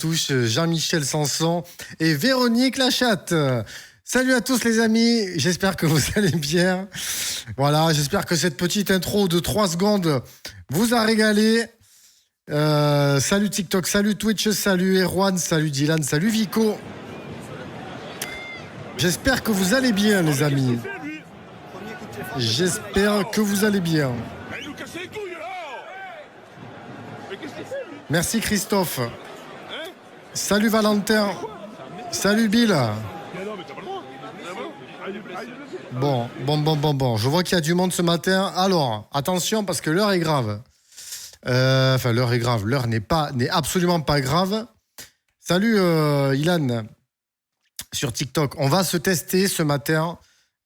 touche Jean-Michel Sanson et Véronique Lachatte. Salut à tous les amis, j'espère que vous allez bien. Voilà, j'espère que cette petite intro de 3 secondes vous a régalé. Salut TikTok, salut Twitch, salut Erwan, salut Dylan, salut Vico. J'espère que vous allez bien les amis. J'espère que vous allez bien. Merci Christophe. Salut Valentin. Salut Bill. Bon. Je vois qu'il y a du monde ce matin. Alors, attention parce que l'heure est grave. Enfin, l'heure est grave. L'heure n'est absolument pas grave. Salut Ilan sur TikTok. On va se tester ce matin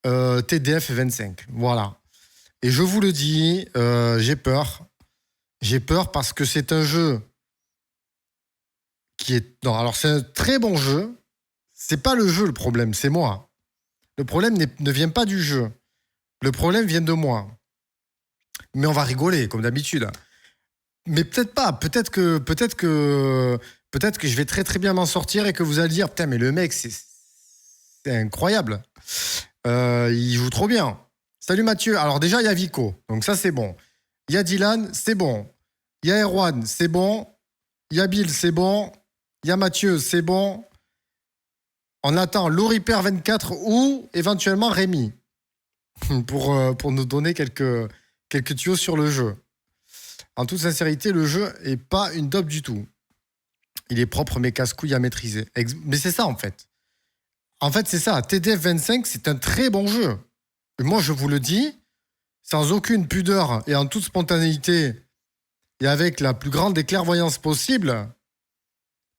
TDF 25. Voilà. Et je vous le dis, j'ai peur. J'ai peur parce que c'est un jeu qui est... Non, alors c'est un très bon jeu. C'est pas le jeu le problème, c'est moi. Le problème ne vient pas du jeu. Le problème vient de moi. Mais on va rigoler, comme d'habitude. Mais peut-être pas. Peut-être que je vais très très bien m'en sortir et que vous allez dire, putain, mais le mec, c'est incroyable. Il joue trop bien. Salut Mathieu. Alors déjà, il y a Vico. Donc ça, c'est bon. Il y a Dylan, c'est bon. Il y a Erwan, c'est bon. Il y a Bill, c'est bon. Il y a Mathieu, c'est bon. On attend Loriper 24 ou éventuellement Rémi pour nous donner quelques tuyaux sur le jeu. En toute sincérité, le jeu est pas une dope du tout. Il est propre mais casse-couille à maîtriser. Mais c'est ça en fait. En fait, c'est ça. TDF 25, c'est un très bon jeu. Et moi, je vous le dis, sans aucune pudeur et en toute spontanéité et avec la plus grande des clairvoyances possible.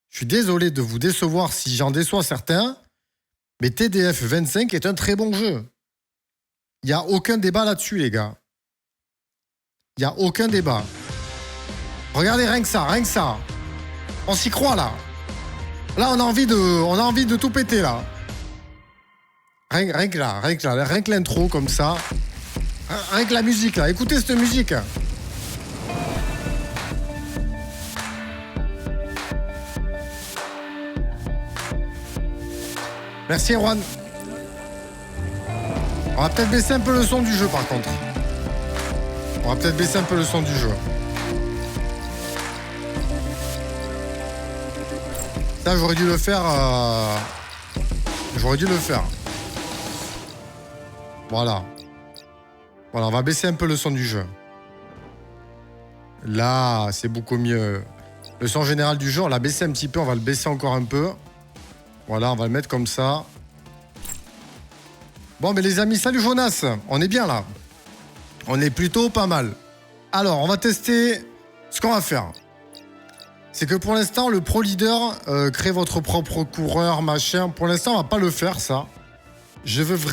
Je suis désolé de vous décevoir si j'en déçois certains, mais TDF 25 est un très bon jeu. Il n'y a aucun débat là-dessus, les gars. Il n'y a aucun débat. Regardez, rien que ça. On s'y croit, là. Là, on a envie de tout péter, là. Rien que l'intro, comme ça. Rien que la musique, là. Écoutez cette musique. Merci Erwan. On va peut-être baisser un peu le son du jeu par contre. Ça j'aurais dû le faire. Voilà, on va baisser un peu le son du jeu. Là, c'est beaucoup mieux. Le son général du jeu, on l'a baissé un petit peu, on va le baisser encore un peu. Voilà, on va le mettre comme ça. Bon, mais les amis, salut Jonas. On est bien là. On est plutôt pas mal. Alors, on va tester ce qu'on va faire. C'est que pour l'instant, le Pro Leader, crée votre propre coureur, machin. Pour l'instant, on va pas le faire, ça. Je veux